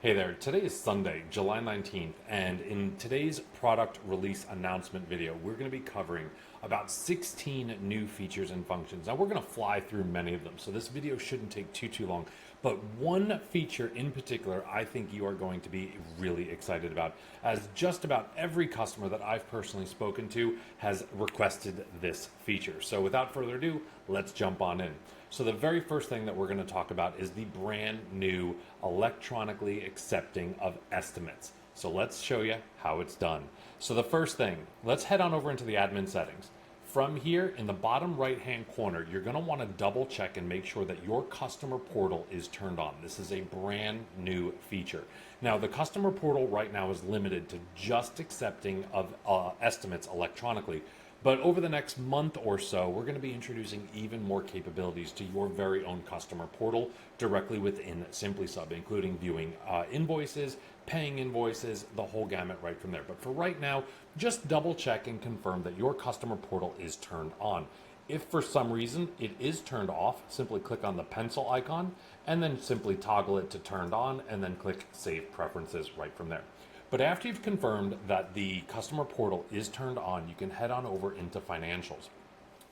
Hey there, today is Sunday, July 19th, and in today's product release announcement video, we're going to be covering about 16 new features and functions. Now, we're going to fly through many of them, so this video shouldn't take too long, but one feature in particular I think you are going to be really excited about, as just about every customer that I've personally spoken to has requested this feature. So without further ado, let's jump on in. So the very first thing that we're going to talk about is the brand new electronically accepting of estimates. So let's show you how it's done. So the first thing, let's head on over into the admin settings. From here in the bottom right hand corner, you're going to want to double check and make sure that your customer portal is turned on. This is a brand new feature. Now the customer portal right now is limited to just accepting of estimates electronically. But over the next month or so, we're going to be introducing even more capabilities to your very own customer portal directly within SimplySub, including viewing invoices, paying invoices, the whole gamut right from there. But for right now, just double check and confirm that your customer portal is turned on. If for some reason it is turned off, simply click on the pencil icon and then simply toggle it to turned on and then click Save Preferences right from there. But after you've confirmed that the customer portal is turned on, you can head on over into financials.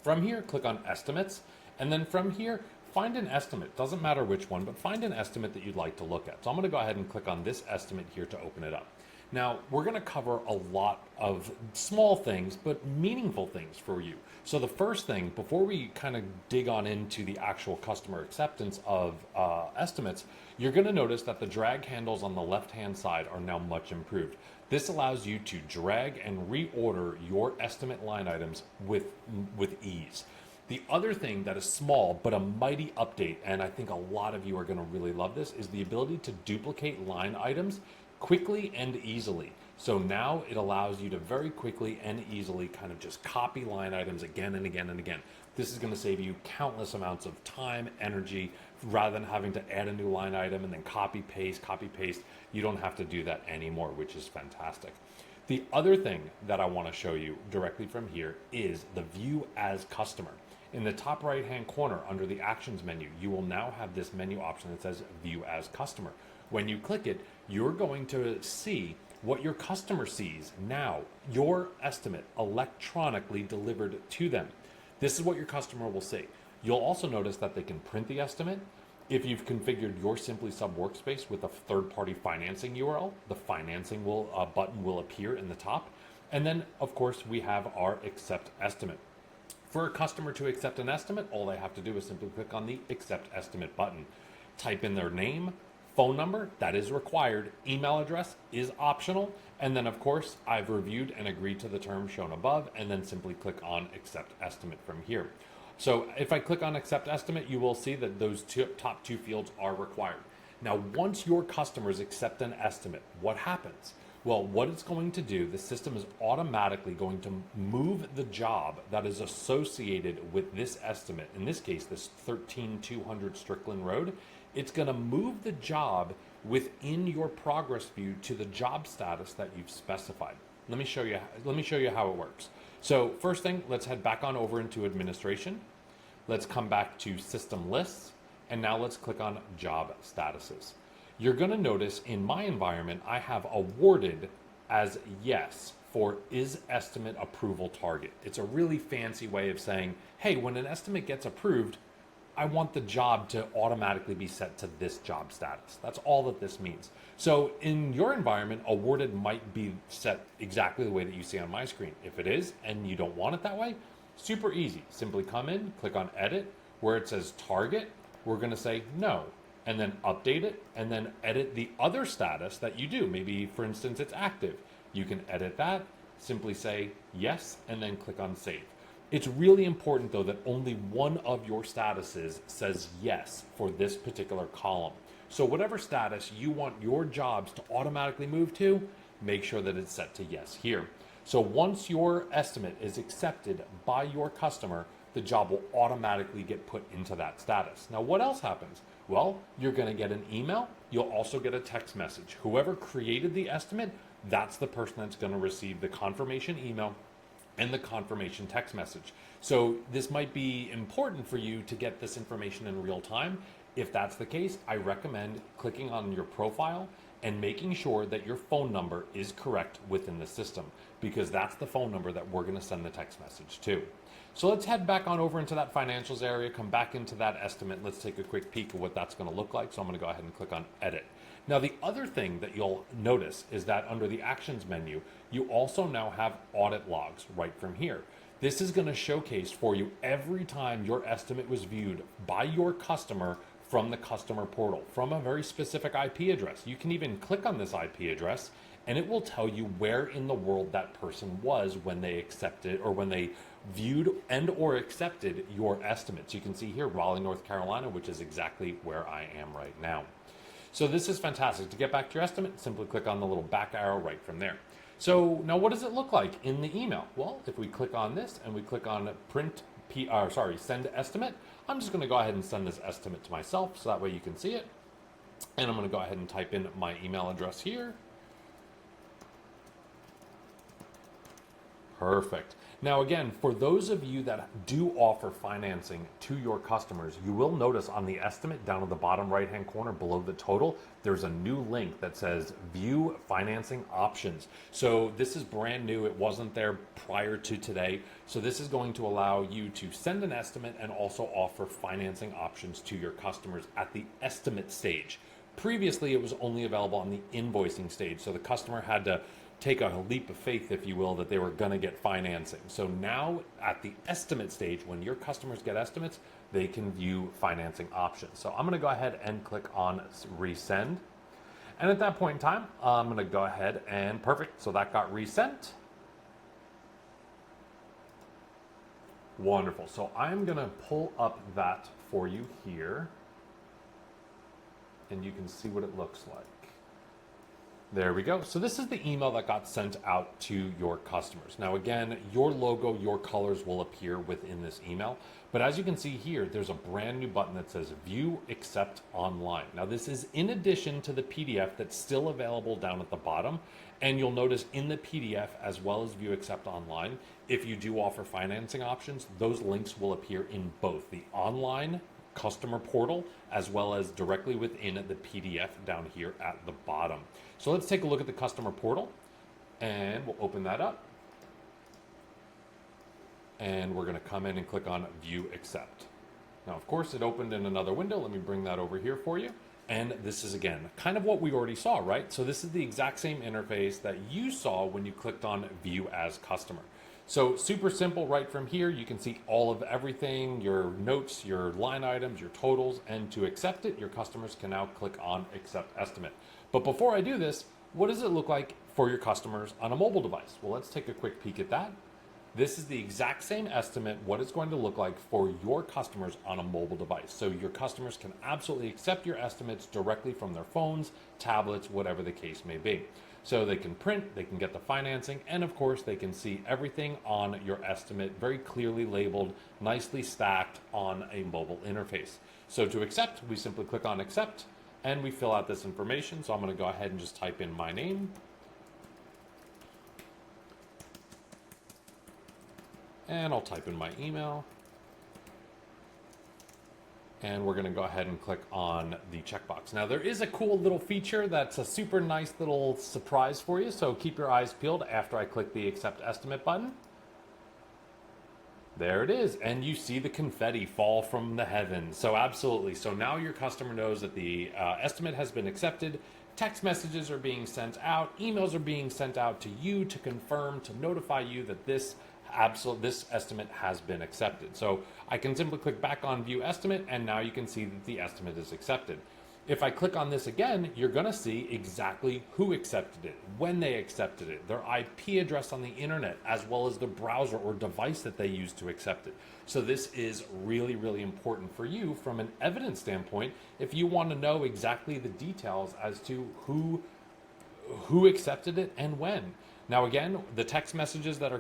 From here, click on estimates, and then from here, find an estimate. Doesn't matter which one, but find an estimate that you'd like to look at. So I'm going to go ahead and click on this estimate here to open it up. Now, we're going to cover a lot of small things, but meaningful things for you. So the first thing, before we kind of dig on into the actual customer acceptance of estimates, you're going to notice that the drag handles on the left-hand side are now much improved. This allows you to drag and reorder your estimate line items with ease. The other thing that is small, but a mighty update, and I think a lot of you are going to really love this, is the ability to duplicate line items quickly and easily. So now it allows you to very quickly and easily kind of just copy line items again and again and again. This is going to save you countless amounts of time, energy, rather than having to add a new line item and then copy paste. You don't have to do that anymore, which is fantastic. The other thing that I want to show you directly from here is the View as Customer. In the top right hand corner under the Actions menu, you will now have this menu option that says View as Customer. When you click it, you're going to see what your customer sees now, your estimate electronically delivered to them. This is what your customer will see. You'll also notice that they can print the estimate. If you've configured your SimplySub workspace with a third-party financing URL, the financing button will appear in the top. And then, of course, we have our Accept Estimate. For a customer to accept an estimate, all they have to do is simply click on the Accept Estimate button. Type in their name, phone number, that is required, email address is optional, and then of course I've reviewed and agreed to the terms shown above, and then simply click on Accept Estimate from here. So if I click on Accept Estimate, you will see that those top two fields are required. Now once your customers accept an estimate, what happens? Well, what it's going to do, the system is automatically going to move the job that is associated with this estimate, in this case this 13200 Strickland Road. It's going to move the job within your progress view to the job status that you've specified. Let me show you how it works. So first thing, let's head back on over into administration. Let's come back to system lists, and now let's click on job statuses. You're going to notice in my environment, I have awarded as yes for is estimate approval target. It's a really fancy way of saying, hey, when an estimate gets approved, I want the job to automatically be set to this job status. That's all that this means. So in your environment, awarded might be set exactly the way that you see on my screen. If it is, and you don't want it that way, super easy. Simply come in, click on edit, where it says target, we're gonna say no, and then update it, and then edit the other status that you do. Maybe for instance, it's active. You can edit that, simply say yes, and then click on save. It's really important though that only one of your statuses says yes for this particular column. So whatever status you want your jobs to automatically move to, make sure that it's set to yes here. So once your estimate is accepted by your customer, the job will automatically get put into that status. Now what else happens? Well, you're going to get an email. You'll also get a text message. Whoever created the estimate, that's the person that's going to receive the confirmation email and the confirmation text message. So this might be important for you to get this information in real time. If that's the case, I recommend clicking on your profile and making sure that your phone number is correct within the system, because that's the phone number that we're going to send the text message to. So let's head back on over into that financials area, come back into that estimate. Let's take a quick peek of what that's going to look like. So I'm going to go ahead and click on edit. Now, the other thing that you'll notice is that under the actions menu, you also now have audit logs right from here. This is going to showcase for you every time your estimate was viewed by your customer from the customer portal, from a very specific IP address. You can even click on this IP address and it will tell you where in the world that person was when they accepted or when they viewed and or accepted your estimates. You can see here Raleigh, North Carolina, which is exactly where I am right now. So this is fantastic. To get back to your estimate, simply click on the little back arrow right from there. So now what does it look like in the email? Well, if we click on this and we click on send estimate, I'm just going to go ahead and send this estimate to myself so that way you can see it. And I'm going to go ahead and type in my email address here. Perfect. Now again, for those of you that do offer financing to your customers, you will notice on the estimate down at the bottom right-hand corner below the total, there's a new link that says view financing options. So this is brand new. It wasn't there prior to today. So this is going to allow you to send an estimate and also offer financing options to your customers at the estimate stage. Previously, it was only available on the invoicing stage. So the customer had to take a leap of faith, if you will, that they were going to get financing. So now at the estimate stage, when your customers get estimates, they can view financing options. So I'm going to go ahead and click on resend. And at that point in time, I'm going to go ahead and perfect. So that got resent. Wonderful. So I'm going to pull up that for you here. And you can see what it looks like. There we go. So this is the email that got sent out to your customers. Now again, your logo, your colors will appear within this email. But as you can see here, there's a brand new button that says View Accept Online. Now this is in addition to the PDF that's still available down at the bottom. And you'll notice in the PDF as well as View Accept Online, if you do offer financing options, those links will appear in both the online customer portal as well as directly within the PDF down here at the bottom. So let's take a look at the customer portal and we'll open that up. And we're going to come in and click on View Accept. Now, of course, it opened in another window. Let me bring that over here for you. And this is, again, kind of what we already saw, right? So this is the exact same interface that you saw when you clicked on View as Customer. So super simple right from here. You can see all of everything, your notes, your line items, your totals, and to accept it, your customers can now click on Accept Estimate. But before I do this, what does it look like for your customers on a mobile device? Well, let's take a quick peek at that. This is the exact same estimate, what it's going to look like for your customers on a mobile device. So your customers can absolutely accept your estimates directly from their phones, tablets, whatever the case may be. So they can print, they can get the financing, and of course they can see everything on your estimate very clearly labeled, nicely stacked on a mobile interface. So to accept, we simply click on accept and we fill out this information. So I'm going to go ahead and just type in my name. And I'll type in my email. And we're going to go ahead and click on the checkbox. Now there is a cool little feature that's a super nice little surprise for you. So keep your eyes peeled after I click the accept estimate button. There it is. And you see the confetti fall from the heavens. So absolutely. So now your customer knows that the estimate has been accepted. Text messages are being sent out. Emails are being sent out to you to confirm, to notify you that this estimate has been accepted. So I can simply click back on View Estimate, and now you can see that the estimate is accepted. If I click on this again, you're going to see exactly who accepted it, when they accepted it, their IP address on the internet, as well as the browser or device that they used to accept it. So this is really, really important for you from an evidence standpoint if you want to know exactly the details as to who accepted it and when. Now again, the text messages that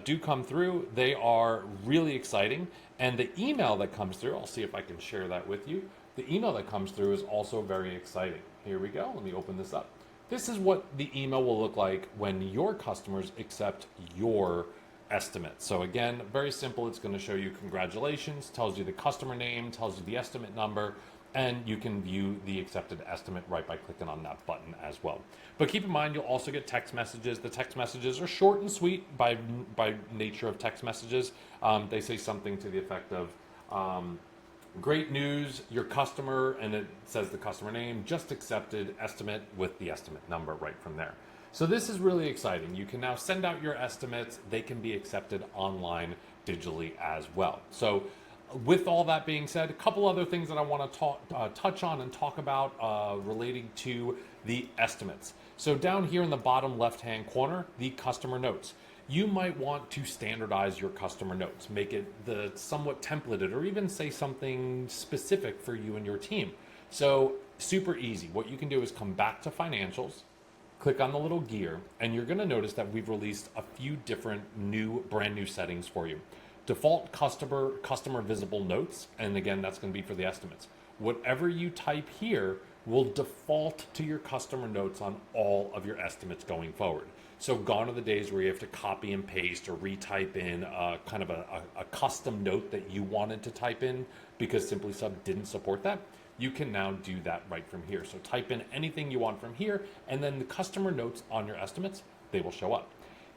do come through, they are really exciting. And the email that comes through, I'll see if I can share that with you. The email that comes through is also very exciting. Here we go. Let me open this up. This is what the email will look like when your customers accept your estimate. So again, very simple. It's going to show you congratulations, tells you the customer name, tells you the estimate number, And you can view the accepted estimate right by clicking on that button as well. But keep in mind, you'll also get text messages. The text messages are short and sweet by nature of text messages. They say something to the effect of, great news, your customer, and it says the customer name, just accepted estimate with the estimate number right from there. So this is really exciting. You can now send out your estimates. They can be accepted online digitally as well. So with all that being said, a couple other things that I want to touch on and talk about relating to the estimates. So down here in the bottom left-hand corner, the customer notes. You might want to standardize your customer notes, make it the somewhat templated, or even say something specific for you and your team. So super easy. What you can do is come back to financials, click on the little gear, and you're going to notice that we've released a few different brand new settings for you. Default customer visible notes, and again, that's going to be for the estimates. Whatever you type here will default to your customer notes on all of your estimates going forward. So gone are the days where you have to copy and paste or retype in kind of a custom note that you wanted to type in because SimplySub didn't support that. You can now do that right from here. So type in anything you want from here, and then the customer notes on your estimates, they will show up.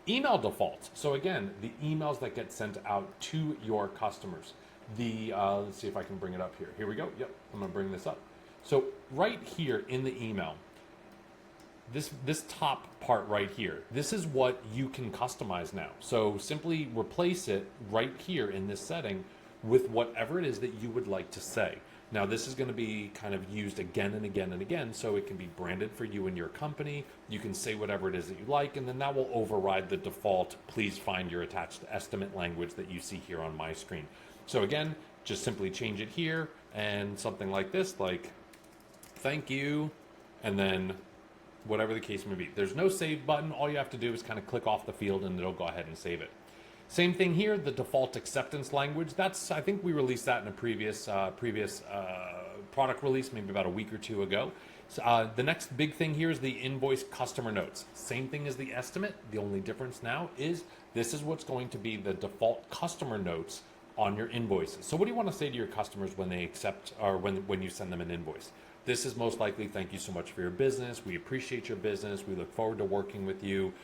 Email defaults. So again, the emails that get sent out to your customers. Let's see if I can bring it up here. Here we go. Yep, I'm gonna bring this up. So right here in the email, this top part right here, this is what you can customize now. So simply replace it right here in this setting with whatever it is that you would like to say. Now this is going to be kind of used again and again and again, so it can be branded for you and your company. You can say whatever it is that you like, and then that will override the default, please find your attached estimate language that you see here on my screen. So again, just simply change it here and something like this, like thank you, and then whatever the case may be. There's no save button. All you have to do is kind of click off the field and it'll go ahead and save it. Same thing here, the default acceptance language. That's, I think we released that in a previous product release, maybe about a week or two ago. So, the next big thing here is the invoice customer notes. Same thing as the estimate. The only difference now is this is what's going to be the default customer notes on your invoices. So what do you want to say to your customers when they accept, or when you send them an invoice? This is most likely, thank you so much for your business. We appreciate your business. We look forward to working with you,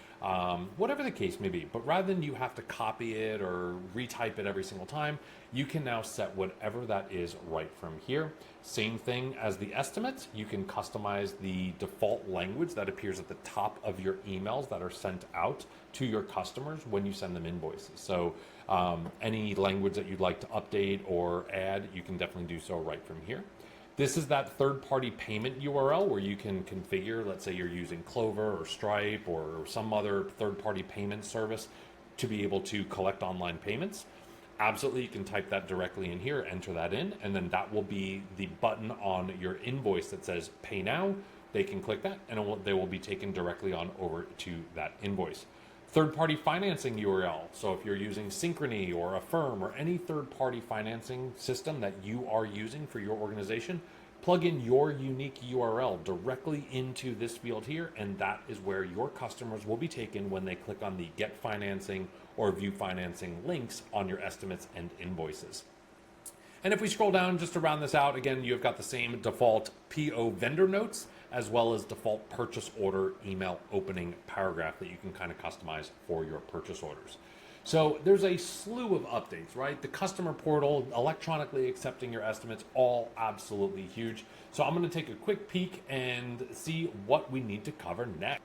whatever the case may be. But rather than you have to copy it or retype it every single time, you can now set whatever that is right from here. Same thing as the estimates. You can customize the default language that appears at the top of your emails that are sent out to your customers when you send them invoices. So any language that you'd like to update or add, you can definitely do so right from here. This is that third-party payment URL where you can configure, let's say you're using Clover or Stripe or some other third-party payment service to be able to collect online payments. Absolutely, you can type that directly in here, enter that in, and then that will be the button on your invoice that says Pay Now. They can click that, and they will be taken directly on over to that invoice. Third-party financing URL. So if you're using Synchrony or Affirm or any third-party financing system that you are using for your organization, plug in your unique URL directly into this field here, and that is where your customers will be taken when they click on the Get Financing or View Financing links on your estimates and invoices. And if we scroll down just to round this out, again, you've got the same default PO vendor notes as well as default purchase order email opening paragraph that you can kind of customize for your purchase orders. So there's a slew of updates, right? The customer portal, electronically accepting your estimates, all absolutely huge. So I'm going to take a quick peek and see what we need to cover next.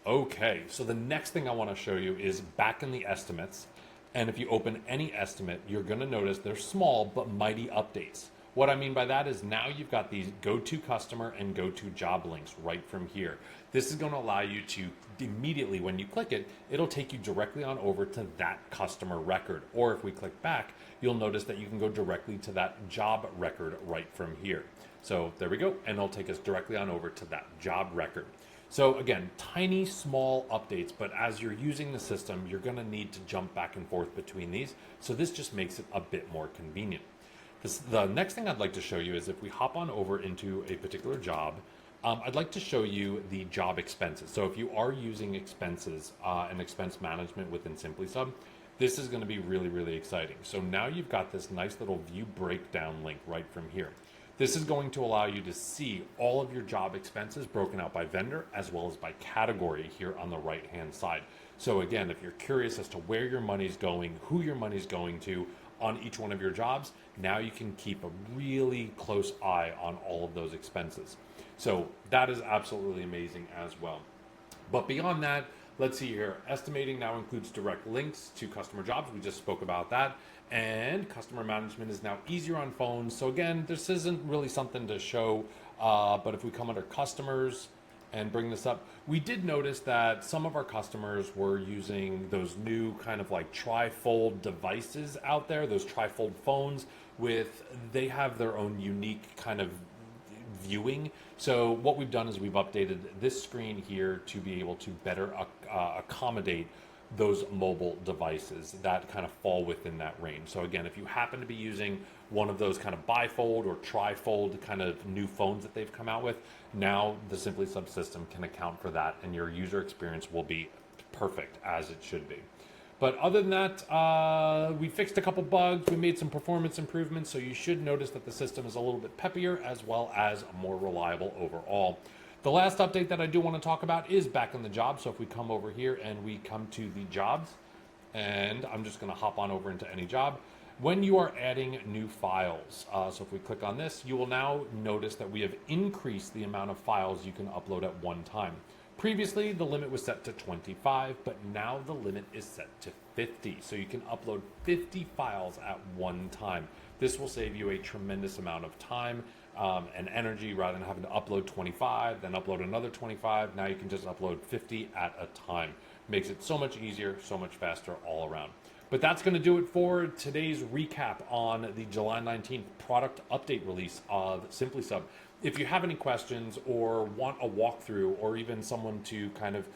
Okay, so the next thing I want to show you is back in the estimates. And if you open any estimate, you're going to notice they're small but mighty updates. What I mean by that is now you've got these go to customer and go to job links right from here. This is going to allow you to immediately, when you click it, it'll take you directly on over to that customer record. Or if we click back, you'll notice that you can go directly to that job record right from here. So there we go. And it'll take us directly on over to that job record. So again, tiny, small updates, but as you're using the system, you're going to need to jump back and forth between these. So this just makes it a bit more convenient. The next thing I'd like to show you is if we hop on over into a particular job, I'd like to show you the job expenses. So if you are using expenses and expense management within SimplySub, this is going to be really, really exciting. So now you've got this nice little view breakdown link right from here. This is going to allow you to see all of your job expenses broken out by vendor as well as by category here on the right-hand side. So again, if you're curious as to where your money's going, who your money's going to on each one of your jobs, now you can keep a really close eye on all of those expenses. So that is absolutely amazing as well. But beyond that, let's see here. Estimating now includes direct links to customer jobs. We just spoke about that. And customer management is now easier on phones. So again, this isn't really something to show, but if we come under customers and bring this up, we did notice that some of our customers were using those new kind of like tri-fold devices out there, those tri-fold phones they have their own unique kind of viewing. So what we've done is we've updated this screen here to be able to better accommodate those mobile devices that kind of fall within that range. So again, if you happen to be using one of those kind of bifold or trifold kind of new phones that they've come out with, now the SimplySub system can account for that and your user experience will be perfect as it should be. But other than that, we fixed a couple bugs, we made some performance improvements, so you should notice that the system is a little bit peppier as well as more reliable overall. The last update that I do want to talk about is back in the job. So if we come over here and we come to the jobs, and I'm just going to hop on over into any job. When you are adding new files, so if we click on this, you will now notice that we have increased the amount of files you can upload at one time. Previously, the limit was set to 25, but now the limit is set to 50. So you can upload 50 files at one time. This will save you a tremendous amount of time and energy rather than having to upload 25, then upload another 25. Now you can just upload 50 at a time. Makes it so much easier, so much faster all around. But that's going to do it for today's recap on the July 19th product update release of SimplySub. If you have any questions or want a walkthrough or even someone to kind of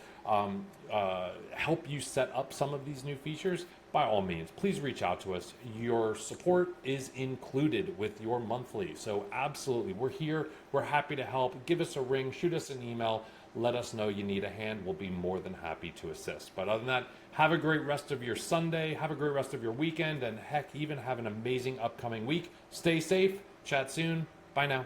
help you set up some of these new features, by all means, please reach out to us. Your support is included with your monthly. So absolutely, we're here. We're happy to help. Give us a ring, shoot us an email. Let us know you need a hand. We'll be more than happy to assist. But other than that, have a great rest of your Sunday. Have a great rest of your weekend. And heck, even have an amazing upcoming week. Stay safe. Chat soon. Bye now.